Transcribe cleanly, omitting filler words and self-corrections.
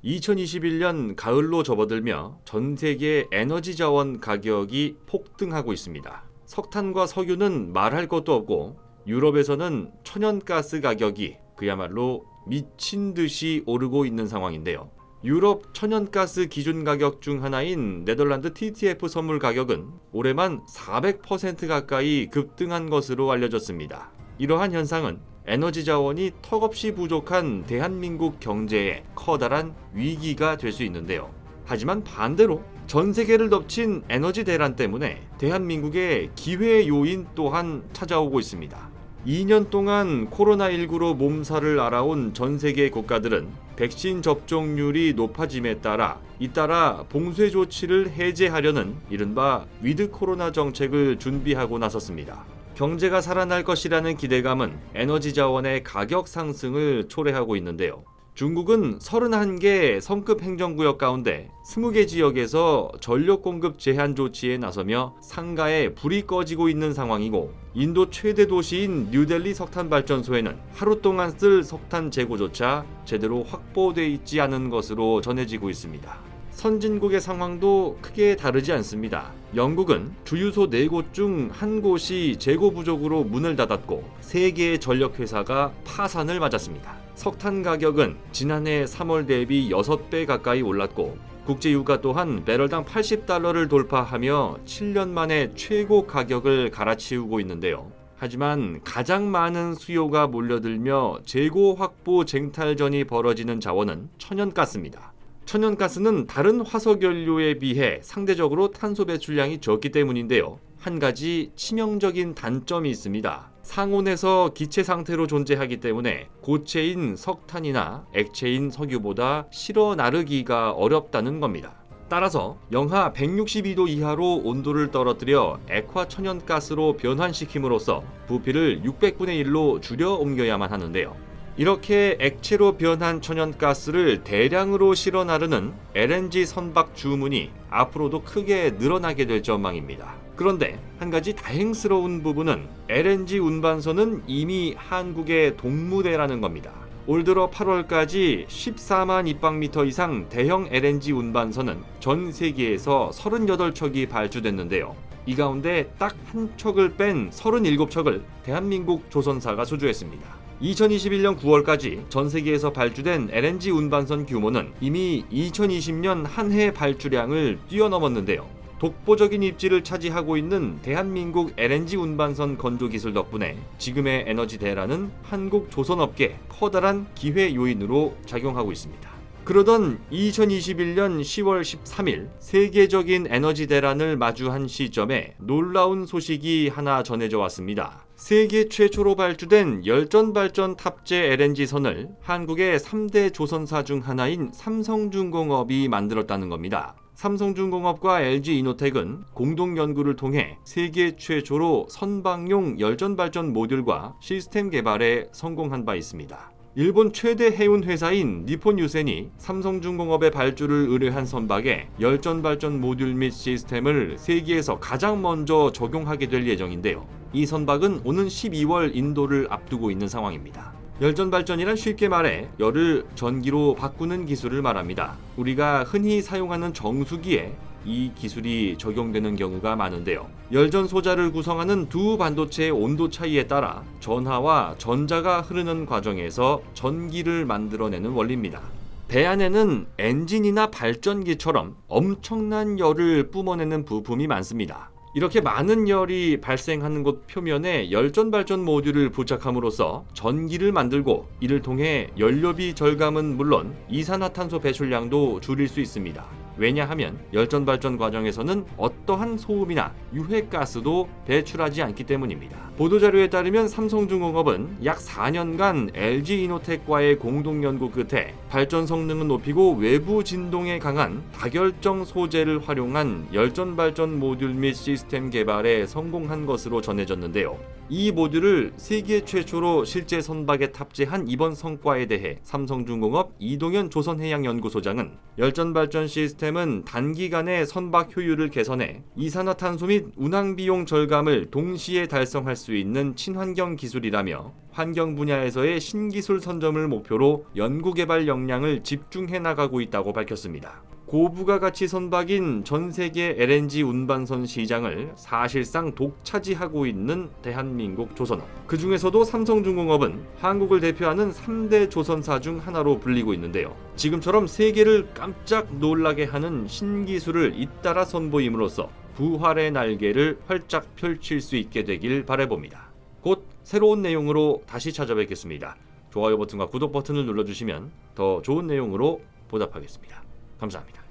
2021년 가을로 접어들며 전 세계 에너지 자원 가격이 폭등하고 있습니다. 석탄과 석유는 말할 것도 없고 유럽에서는 천연가스 가격이 그야말로 미친 듯이 오르고 있는 상황인데요. 유럽 천연가스 기준 가격 중 하나인 네덜란드 TTF 선물 가격은 올해만 400% 가까이 급등한 것으로 알려졌습니다. 이러한 현상은 에너지 자원이 턱없이 부족한 대한민국 경제에 커다란 위기가 될 수 있는데요. 하지만 반대로 전 세계를 덮친 에너지 대란 때문에 대한민국의 기회 요인 또한 찾아오고 있습니다. 2년 동안 코로나19로 몸살을 앓아온 전 세계 국가들은 백신 접종률이 높아짐에 따라 잇따라 봉쇄 조치를 해제하려는 이른바 위드 코로나 정책을 준비하고 나섰습니다. 경제가 살아날 것이라는 기대감은 에너지 자원의 가격 상승을 초래하고 있는데요. 중국은 31개 성급 행정구역 가운데 20개 지역에서 전력 공급 제한 조치에 나서며 상가에 불이 꺼지고 있는 상황이고, 인도 최대 도시인 뉴델리 석탄발전소에는 하루 동안 쓸 석탄 재고조차 제대로 확보돼 있지 않은 것으로 전해지고 있습니다. 선진국의 상황도 크게 다르지 않습니다. 영국은 주유소 4곳 중 1곳이 재고 부족으로 문을 닫았고 3개의 전력회사가 파산을 맞았습니다. 석탄 가격은 지난해 3월 대비 6배 가까이 올랐고 국제유가 또한 배럴당 $80를 돌파하며 7년 만에 최고 가격을 갈아치우고 있는데요. 하지만 가장 많은 수요가 몰려들며 재고 확보 쟁탈전이 벌어지는 자원은 천연가스입니다. 천연가스는 다른 화석연료에 비해 상대적으로 탄소 배출량이 적기 때문인데요. 한 가지 치명적인 단점이 있습니다. 상온에서 기체 상태로 존재하기 때문에 고체인 석탄이나 액체인 석유보다 실어 나르기가 어렵다는 겁니다. 따라서 영하 162도 이하로 온도를 떨어뜨려 액화 천연가스로 변환시킴으로써 부피를 600분의 1로 줄여 옮겨야만 하는데요. 이렇게 액체로 변한 천연가스를 대량으로 실어 나르는 LNG 선박 주문이 앞으로도 크게 늘어나게 될 전망입니다. 그런데 한 가지 다행스러운 부분은 LNG 운반선은 이미 한국의 동무대라는 겁니다. 올 들어 8월까지 14만 입방미터 이상 대형 LNG 운반선은 전 세계에서 38척이 발주됐는데요. 이 가운데 딱 한 척을 뺀 37척을 대한민국 조선사가 수주했습니다. 2021년 9월까지 전 세계에서 발주된 LNG 운반선 규모는 이미 2020년 한 해 발주량을 뛰어넘었는데요. 독보적인 입지를 차지하고 있는 대한민국 LNG 운반선 건조 기술 덕분에 지금의 에너지 대란은 한국 조선업계 커다란 기회 요인으로 작용하고 있습니다. 그러던 2021년 10월 13일 세계적인 에너지 대란을 마주한 시점에 놀라운 소식이 하나 전해져 왔습니다. 세계 최초로 발주된 열전 발전 탑재 LNG선을 한국의 3대 조선사 중 하나인 삼성중공업이 만들었다는 겁니다. 삼성중공업과 LG이노텍은 공동 연구를 통해 세계 최초로 선박용 열전 발전 모듈과 시스템 개발에 성공한 바 있습니다. 일본 최대 해운 회사인 니폰 유센이 삼성중공업의 발주를 의뢰한 선박에 열전 발전 모듈 및 시스템을 세계에서 가장 먼저 적용하게 될 예정인데요. 이 선박은 오는 12월 인도를 앞두고 있는 상황입니다. 열전 발전이란 쉽게 말해 열을 전기로 바꾸는 기술을 말합니다. 우리가 흔히 사용하는 정수기에 이 기술이 적용되는 경우가 많은데요. 열전 소자를 구성하는 두 반도체의 온도 차이에 따라 전하와 전자가 흐르는 과정에서 전기를 만들어내는 원리입니다. 배 안에는 엔진이나 발전기처럼 엄청난 열을 뿜어내는 부품이 많습니다. 이렇게 많은 열이 발생하는 곳 표면에 열전 발전 모듈을 부착함으로써 전기를 만들고 이를 통해 연료비 절감은 물론 이산화탄소 배출량도 줄일 수 있습니다. 왜냐하면 열전 발전 과정에서는 어떠한 소음이나 유해가스도 배출하지 않기 때문입니다. 보도자료에 따르면 삼성중공업은 약 4년간 LG이노텍과의 공동 연구 끝에 발전 성능은 높이고 외부 진동에 강한 다결정 소재를 활용한 열전 발전 모듈 및 시스템 개발에 성공한 것으로 전해졌는데요. 이 모듈을 세계 최초로 실제 선박에 탑재한 이번 성과에 대해 삼성중공업 이동현 조선해양연구소장은 열전 발전 시스템은 단기간에 선박 효율을 개선해 이산화탄소 및 운항비용 절감을 동시에 달성할 수 있는 친환경 기술이라며 환경 분야에서의 신기술 선점을 목표로 연구개발 역량을 집중해 나가고 있다고 밝혔습니다. 고부가 가치 선박인 전 세계 LNG 운반선 시장을 사실상 독차지하고 있는 대한민국 조선업. 그 중에서도 삼성중공업은 한국을 대표하는 3대 조선사 중 하나로 불리고 있는데요. 지금처럼 세계를 깜짝 놀라게 하는 신기술을 잇따라 선보임으로써 부활의 날개를 활짝 펼칠 수 있게 되길 바라봅니다. 곧 새로운 내용으로 다시 찾아뵙겠습니다. 좋아요 버튼과 구독 버튼을 눌러주시면 더 좋은 내용으로 보답하겠습니다. 감사합니다.